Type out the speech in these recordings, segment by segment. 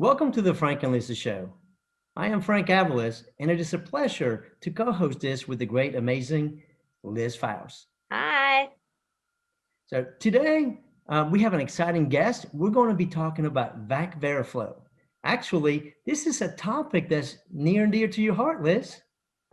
Welcome to the Frank and Lizzie Show. I am Frank Avalos, and it is a pleasure to co-host this with the great, amazing Liz Faust. Hi. So today we have an exciting guest. We're going to be talking about Veraflo. Actually, this is a topic that's near and dear to your heart, Liz.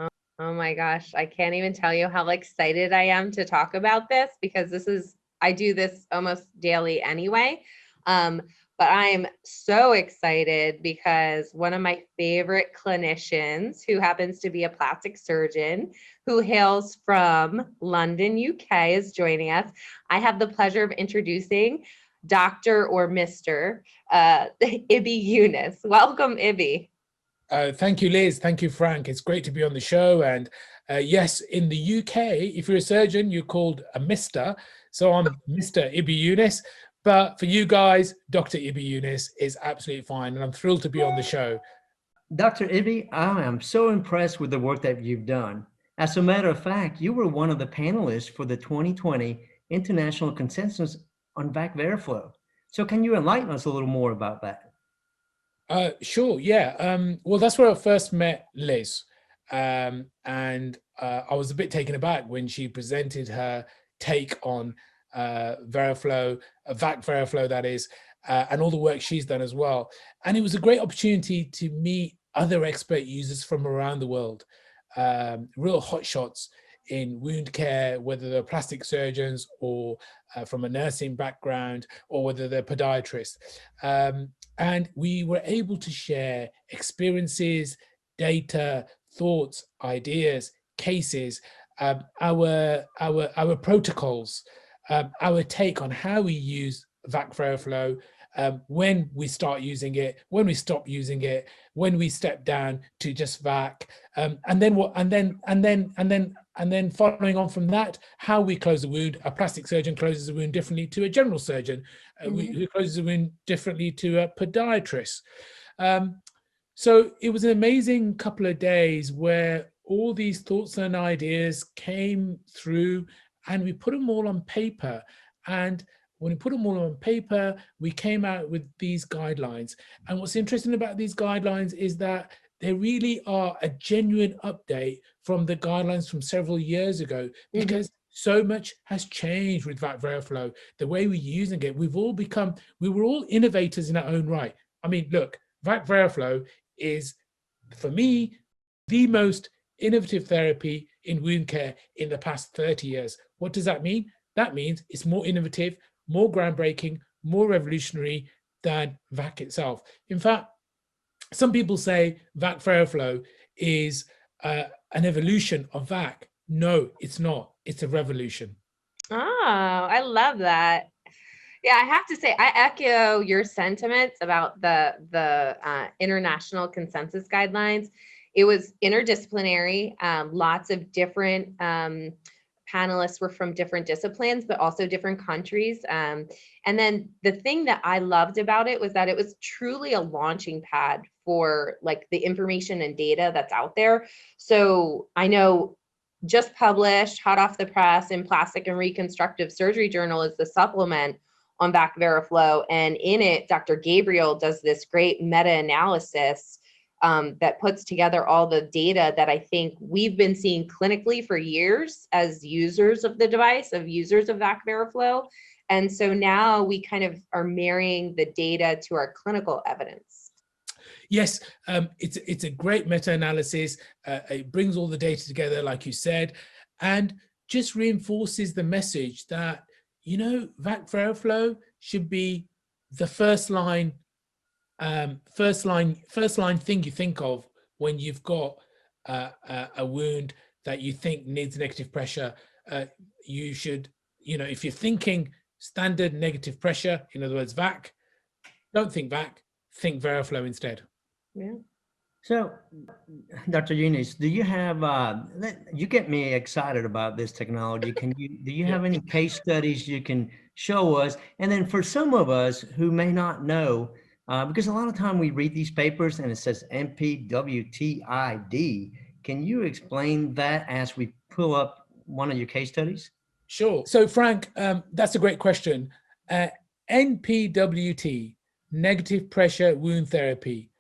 Oh my gosh, I can't even tell you how excited I am to talk about this because I do this almost daily anyway. But I'm so excited because one of my favorite clinicians, who happens to be a plastic surgeon who hails from London, UK, is joining us. I have the pleasure of introducing Dr. or Mr. Ibby Younis. Welcome, Ibby. Thank you, Liz. Thank you, Frank. It's great to be on the show. And yes, in the UK, if you're a surgeon, you're called a Mr. So I'm Mr. Ibby Younis. But for you guys, Dr. Ibby Younis is absolutely fine. And I'm thrilled to be on the show. Dr. Ibby, I am so impressed with the work that you've done. As a matter of fact, you were one of the panelists for the 2020 International Consensus on Veraflo. So can you enlighten us a little more about that? Sure, yeah. Well, that's where I first met Liz. I was a bit taken aback when she presented her take on Veraflo, Veraflo, that is, and all the work she's done as well. And it was a great opportunity to meet other expert users from around the world, real hotshots in wound care, whether they're plastic surgeons or from a nursing background, or whether they're podiatrists. And we were able to share experiences, data, thoughts, ideas, cases, our protocols, our take on how we use Veraflo, when we start using it, when we stop using it, when we step down to just VAC, and then following on from that, how we close a wound. A plastic surgeon closes a wound differently to a general surgeon, who closes a wound differently to a podiatrist. So it was an amazing couple of days where all these thoughts and ideas came through, and we put them all on paper. And when we put them all on paper, we came out with these guidelines. And what's interesting about these guidelines is that they really are a genuine update from the guidelines from several years ago, because so much has changed with Veraflo, the way we're using it. We were all innovators in our own right. I mean, look, Veraflo is, for me, the most innovative therapy in wound care in the past 30 years. What does that mean? That means it's more innovative, more groundbreaking, more revolutionary than VAC itself. In fact, some people say Veraflo is an evolution of VAC. No, it's not. It's a revolution. Oh, I love that. Yeah, I have to say, I echo your sentiments about the international consensus guidelines. It was interdisciplinary. Lots of different panelists were from different disciplines, but also different countries. And then the thing that I loved about it was that it was truly a launching pad for the information and data that's out there. So I know just published, hot off the press, in Plastic and Reconstructive Surgery Journal is the supplement on Veraflo. And in it, Dr. Gabriel does this great meta-analysis that puts together all the data that I think we've been seeing clinically for years as users of the device, of users of Veraflo. And so now we kind of are marrying the data to our clinical evidence. Yes, it's a great meta-analysis. It brings all the data together, like you said, and just reinforces the message that, Veraflo should be the first line thing you think of when you've got a wound that you think needs negative pressure. You should, if you're thinking standard negative pressure, in other words, VAC, don't think VAC, think Veraflo instead. Yeah. So, Dr. Younis, do you have, you get me excited about this technology. Do you have any case studies you can show us? And then for some of us who may not know, because a lot of time we read these papers and it says NPWTi-d, can you explain that as we pull up one of your case studies? Sure. So Frank, that's a great question. NPWT, negative pressure wound therapy,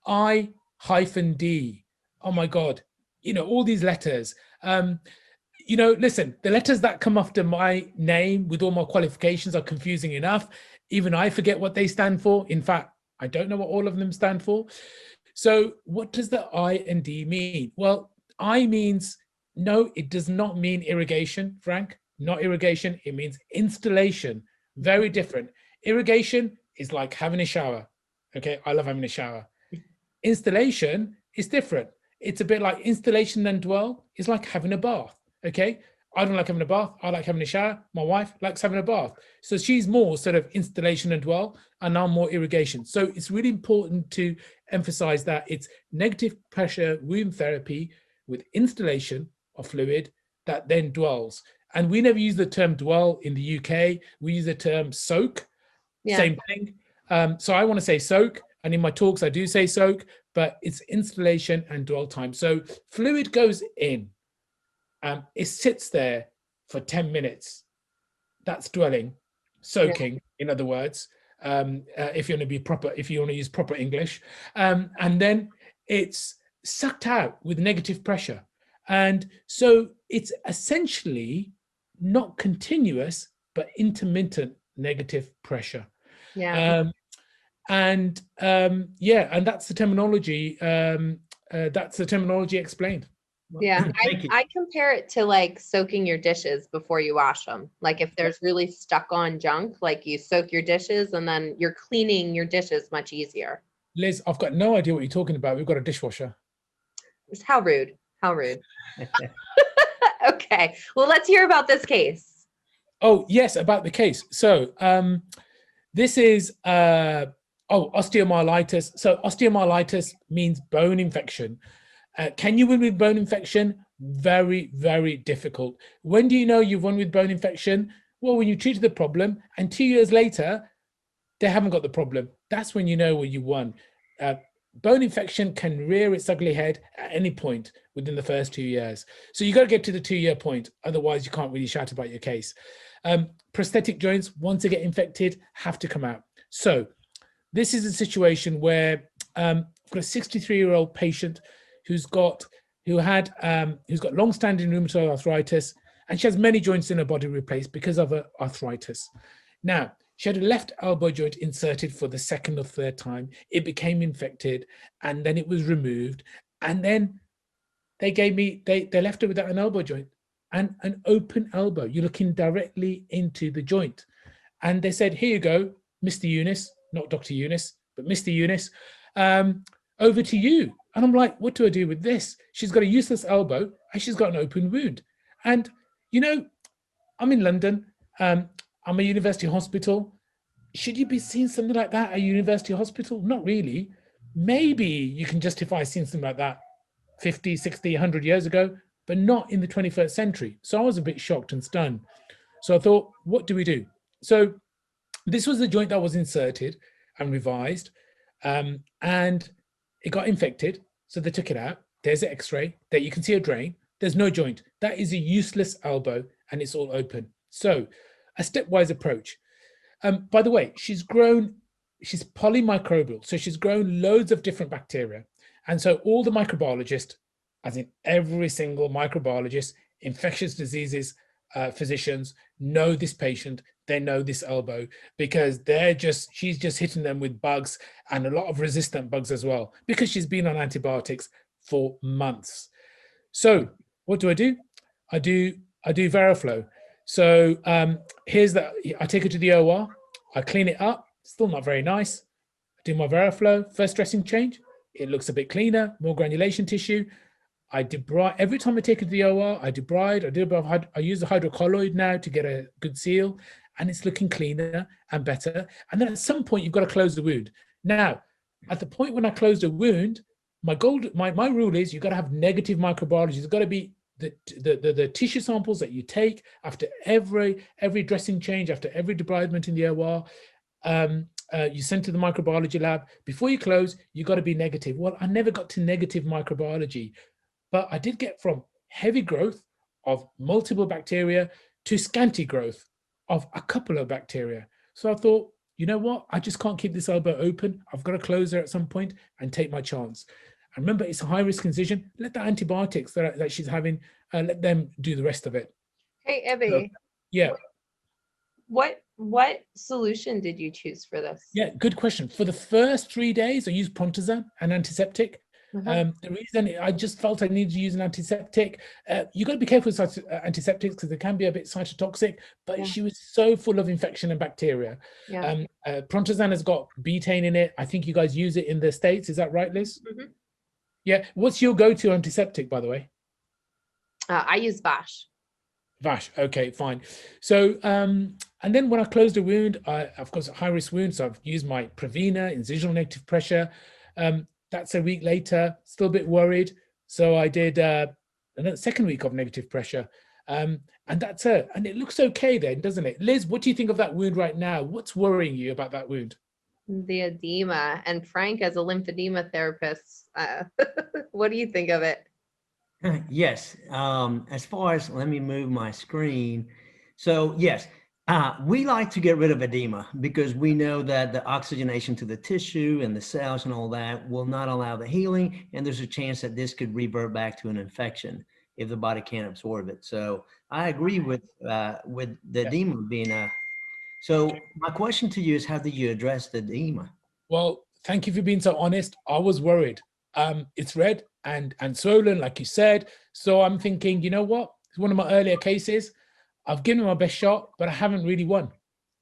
I-D. Oh my God, all these letters. Listen, the letters that come after my name with all my qualifications are confusing enough. Even I forget what they stand for. In fact, I don't know what all of them stand for. So what does the I and D mean? Well, I means, no, it does not mean irrigation, Frank, not irrigation. It means installation. Very different. Irrigation is like having a shower. Okay, I love having a shower. Installation is different. It's a bit like installation and dwell is like having a bath. Okay, I don't like having a bath. I like having a shower. My wife likes having a bath. So she's more sort of installation and dwell, and I'm more irrigation. So it's really important to emphasize that it's negative pressure wound therapy with installation of fluid that then dwells. And we never use the term dwell in the UK. We use the term soak. Yeah. Same thing. So I want to say soak. And in my talks, I do say soak, but it's installation and dwell time. So fluid goes in. It sits there for 10 minutes. That's dwelling, soaking, in other words, if you want to be proper, if you want to use proper English. And then it's sucked out with negative pressure. And so it's essentially not continuous, but intermittent negative pressure. Yeah. And that's the terminology. That's the terminology explained. Yeah, I compare it to like soaking your dishes before you wash them. Like if there's really stuck on junk, like you soak your dishes and then you're cleaning your dishes much easier. Liz, I've got no idea what you're talking about. We've got a dishwasher. How rude. How rude. Okay, well, let's hear about this case. Oh, yes, about the case. So this is osteomyelitis. So osteomyelitis means bone infection. Can you win with bone infection? Very, very difficult. When do you know you've won with bone infection? Well, when you treated the problem and 2 years later, they haven't got the problem. That's when you know where you won. Bone infection can rear its ugly head at any point within the first 2 years. So you got to get to the 2-year point. Otherwise, you can't really shout about your case. Prosthetic joints, once they get infected, have to come out. So this is a situation where I've got a 63-year-old patient who's got long-standing rheumatoid arthritis, and she has many joints in her body replaced because of her arthritis. Now, she had a left elbow joint inserted for the second or third time. It became infected, and then it was removed. And then they left her without an elbow joint and an open elbow. You're looking directly into the joint. And they said, here you go, Mr. Younis, not Dr. Younis, but Mr. Younis, over to you. And I'm like, what do I do with this? She's got a useless elbow and she's got an open wound. And, I'm in London. I'm a university hospital. Should you be seeing something like that at a university hospital? Not really. Maybe you can justify seeing something like that 50, 60, 100 years ago, but not in the 21st century. So I was a bit shocked and stunned. So I thought, what do we do? So this was the joint that was inserted and revised, and it got infected. So they took it out. There's an X-ray. There you can see a drain. There's no joint. That is a useless elbow, and it's all open. So a stepwise approach. By the way, she's polymicrobial. So she's grown loads of different bacteria. And so all the microbiologists, as in every single microbiologist, infectious diseases physicians know this patient. They know this elbow because she's just hitting them with bugs and a lot of resistant bugs as well, because she's been on antibiotics for months. So what do? I do Veraflo. So I take her to the OR, I clean it up, still not very nice. I do my Veraflo, first dressing change. It looks a bit cleaner, more granulation tissue. I debride. Every time I take it to the OR, I debride. I use the hydrocolloid now to get a good seal, and it's looking cleaner and better. And then at some point, you've got to close the wound. Now, at the point when I close the wound, my rule is you've got to have negative microbiology. There's got to be the tissue samples that you take after every dressing change, after every debridement in the OR. You send to the microbiology lab. Before you close, you've got to be negative. Well, I never got to negative microbiology, but I did get from heavy growth of multiple bacteria to scanty growth of a couple of bacteria. So I thought, you know what? I just can't keep this elbow open. I've got to close her at some point and take my chance. And remember, it's a high-risk incision. Let the antibiotics that she's having, let them do the rest of it. Hey, So, Ibby, yeah. what solution did you choose for this? Yeah, good question. For the first 3 days, I used Prontazan, an antiseptic. Uh-huh. The reason I just felt I needed to use an antiseptic, you got to be careful with antiseptics because they can be a bit cytotoxic, but Yeah. she was so full of infection and bacteria. Yeah. Prontazan has got betaine in it. I think you guys use it in the States. Is that right, Liz? Mhm. Yeah. What's your go-to antiseptic, by the way? I use Vash. Vash. Okay, fine. So, and then when I closed a wound, of course, a high-risk wound, so I've used my Prevena, incisional negative pressure. That's a week later, still a bit worried. So I did another second week of negative pressure. And that's it. And it looks okay then, doesn't it? Liz, what do you think of that wound right now? What's worrying you about that wound? The edema. And Frank, as a lymphedema therapist, what do you think of it? Yes. As far as, let me move my screen. So yes, we like to get rid of edema because we know that the oxygenation to the tissue and the cells and all that will not allow the healing. And there's a chance that this could revert back to an infection if the body can't absorb it. So I agree with the edema being a, so my question to you is, how do you address the edema? Well, thank you for being so honest. I was worried. It's red and swollen, like you said. So I'm thinking, you know what? It's one of my earlier cases. I've given her my best shot, but I haven't really won.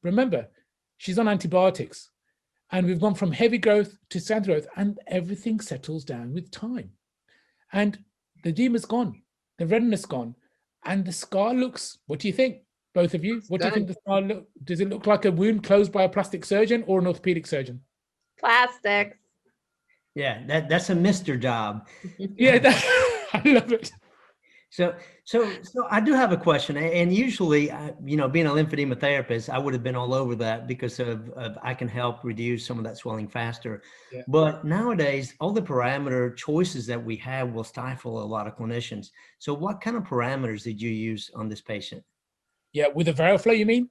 Remember, she's on antibiotics and we've gone from heavy growth to standard growth and everything settles down with time. And the edema's gone, the redness gone, and the scar looks, what do you think? Both of you, what do you think the scar look? Does it look like a wound closed by a plastic surgeon or an orthopedic surgeon? Plastics. Yeah, that's a Mr. job. Yeah, I love it. So I do have a question, and usually, being a lymphedema therapist, I would have been all over that because of I can help reduce some of that swelling faster. Yeah. But nowadays, all the parameter choices that we have will stifle a lot of clinicians. So what kind of parameters did you use on this patient? Yeah, with the Veraflo, you mean?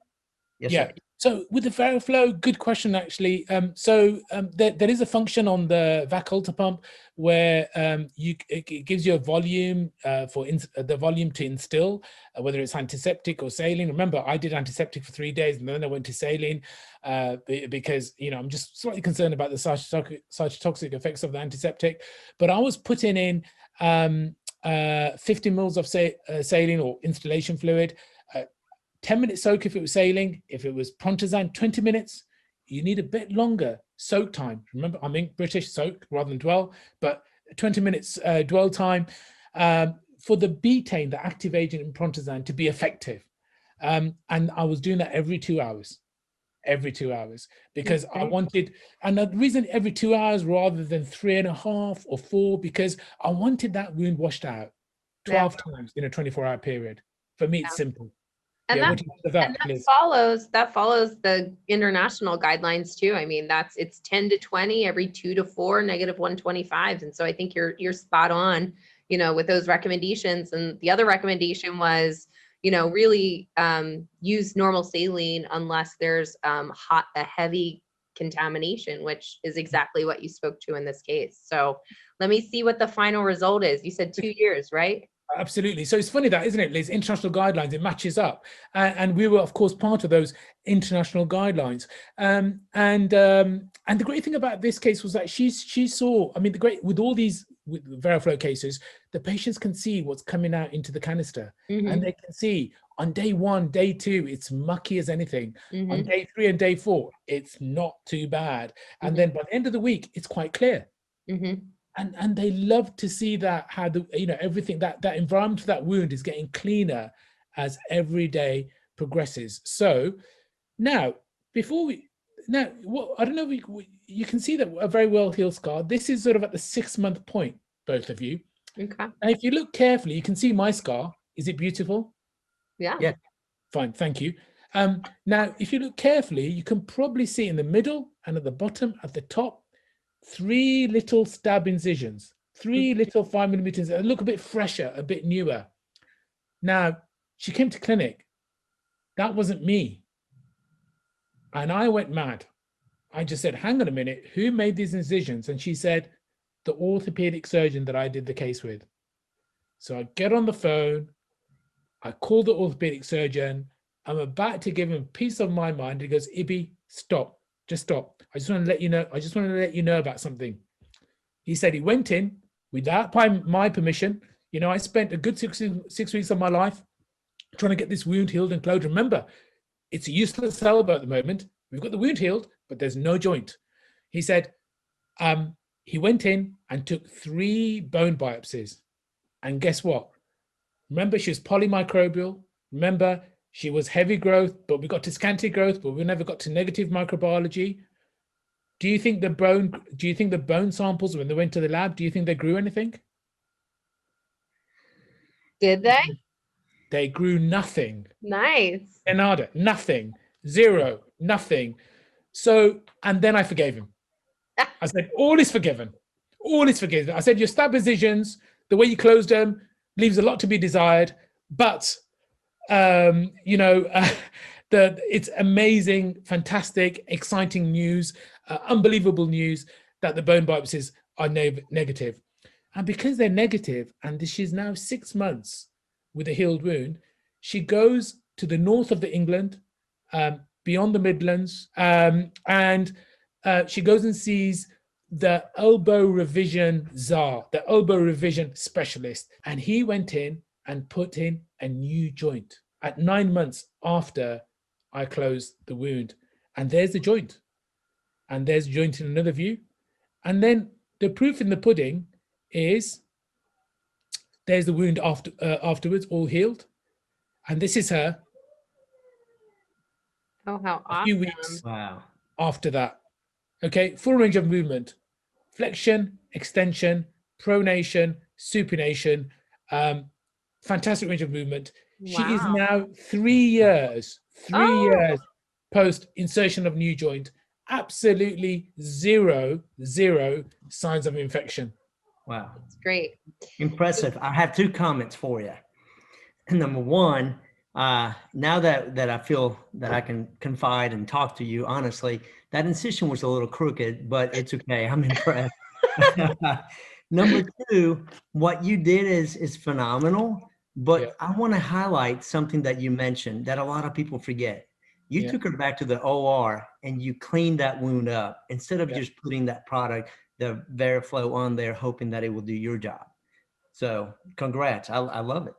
Yes, Yeah. sir. So with the Veraflo, good question actually. There is a function on the VAC Ultra pump where it gives you a volume for the volume to instill, whether it's antiseptic or saline. Remember, I did antiseptic for 3 days and then I went to saline because I'm just slightly concerned about the cytotoxic effects of the antiseptic. But I was putting in 50 mils of saline or Instillation fluid. 10-minute soak if it was saline. If it was Prontazan, 20 minutes. You need a bit longer soak time. Remember, I'm in British, soak rather than dwell, but 20 minutes dwell time for the betaine, the active agent in Prontazan, to be effective. And I was doing that every 2 hours. Every 2 hours, because I wanted, and the reason every 2 hours rather than 3.5 or 4, because I wanted that wound washed out 12 times in a 24-hour period. For me, it's simple. And Yeah, that follows the international guidelines too. I mean, it's 10 to 20 every 2 to 4 -125. And so I think you're spot on, with those recommendations. And the other recommendation was, really use normal saline unless there's a heavy contamination, which is exactly what you spoke to in this case. So let me see what the final result is. You said 2 years, right? Absolutely. So it's funny that, isn't it, Liz? International guidelines, it matches up. And we were, of course, part of those international guidelines. And the great thing about this case was that she saw, with all these with Veraflo cases, the patients can see what's coming out into the canister. Mm-hmm. And they can see on day 1, day 2, it's mucky as anything. Mm-hmm. On day 3 and day 4, it's not too bad. And then by the end of the week, it's quite clear. Mm-hmm. And they love to see that, how everything, that environment of that wound is getting cleaner as every day progresses. So now, I don't know, you can see that a very well healed scar. This is sort of at the 6-month point, both of you. Okay. And if you look carefully, you can see my scar. Is it beautiful? Yeah. Yeah. Fine, thank you. Now, if you look carefully, you can probably see in the middle and at the bottom, at the top, 3 little stab incisions, 3 little 5 millimeters, look a bit fresher, a bit newer. Now, she came to clinic. That wasn't me. And I went mad. I just said, hang on a minute, who made these incisions? And she said, the orthopedic surgeon that I did the case with. So I get on the phone, I call the orthopedic surgeon. I'm about to give him a piece of my mind. He goes, Ibby, stop, just stop. I just want to let you know. I just want to let you know about something. He said he went in without my permission. You know, I spent a good six weeks of my life trying to get this wound healed and closed. Remember, it's a useless elbow at the moment. We've got the wound healed, but there's no joint. He said he went in and took 3 bone biopsies. And guess what? Remember, she was polymicrobial. Remember, she was heavy growth, but we got to scanty growth, but we never got to negative microbiology. Do you think the bone samples, when they went to the lab, do you think they grew anything? Did they? They grew nothing. Nice. Nada, nothing, 0, nothing. So, and then I forgave him. I said, all is forgiven. All is forgiven. I said, your stab incisions, the way you closed them, leaves a lot to be desired. But, you know, it's amazing, fantastic, exciting news, unbelievable news that the bone biopsies are negative. And because they're negative, and she's now 6 months with a healed wound, she goes to the north of England, beyond the Midlands, and she goes and sees the elbow revision czar, the elbow revision specialist. And he went in and put in a new joint at 9 months after I closed the wound. And there's the joint. And there's the joint in another view. And then the proof in the pudding is there's the wound afterwards, all healed. And this is her. Oh, how awesome. A few weeks Wow. after that. Okay, full range of movement, flexion, extension, pronation, supination, fantastic range of movement. Wow. She is now 3 years post insertion of new joint, absolutely zero signs of infection. Wow. That's great. Impressive. I have 2 comments for you. Number one, now that I feel that I can confide and talk to you honestly, that incision was a little crooked, but it's okay. I'm impressed. Number 2, what you did is phenomenal, but Yeah. I want to highlight something that you mentioned that a lot of people forget. You Yeah. took her back to the OR and you cleaned that wound up instead of Yeah. just putting that product, the Veraflo, on there, hoping that it will do your job. So congrats. I love it.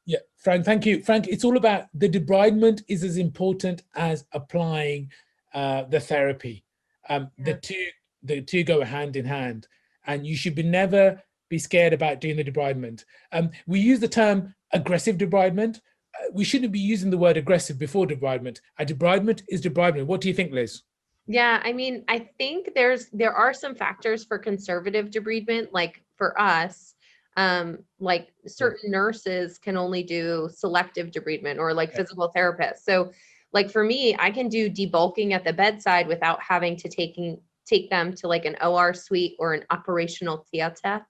Yeah, Frank, thank you. Frank, it's all about the debridement is as important as applying the therapy. The two go hand in hand, and you should never be scared about doing the debridement. We use the term aggressive debridement. We shouldn't be using the word aggressive before debridement. A debridement is debridement. What do you think, Liz? Yeah, I mean, I think there are some factors for conservative debridement, like for us, like certain nurses can only do selective debridement, or like physical therapists. So like for me, I can do debulking at the bedside without having to take them to like an OR suite or an operational theater.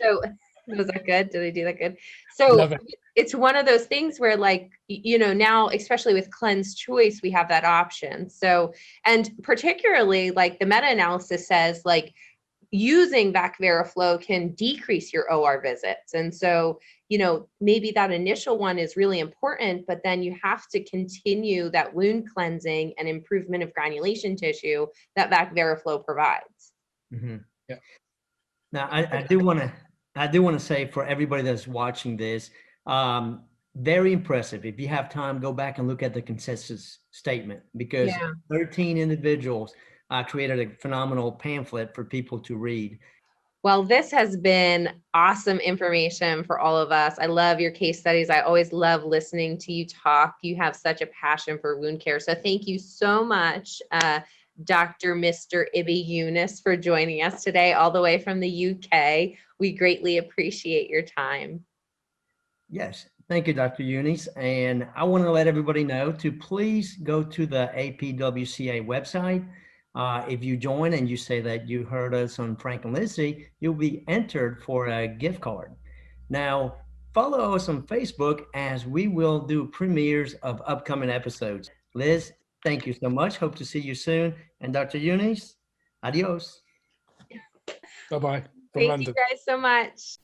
So was that good? Did I do that good? So it's one of those things where, like, you know, now, especially with Cleanse Choice, we have that option. So, and particularly like the meta-analysis says, like, using VAC Veraflo can decrease your OR visits. And so, you know, maybe that initial one is really important, but then you have to continue that wound cleansing and improvement of granulation tissue that VAC Veraflo provides. Mm-hmm. Yeah. Now, I do want to say for everybody that's watching this, very impressive. If you have time, go back and look at the consensus statement, because 13 individuals created a phenomenal pamphlet for people to read. Well, this has been awesome information for all of us. I love your case studies. I always love listening to you talk. You have such a passion for wound care. So thank you so much, Dr. Mr. Ibby Younis, for joining us today all the way from the UK. We greatly appreciate your time. Yes, thank you, Dr. Younis. And I want to let everybody know to please go to the APWCA website. If you join and you say that you heard us on Frank and Lizzie, you'll be entered for a gift card. Now, follow us on Facebook, as we will do premieres of upcoming episodes. Liz, Thank you so much. Hope to see you soon. And Dr. Younis, adios. Bye-bye from Thank London. you guys so much.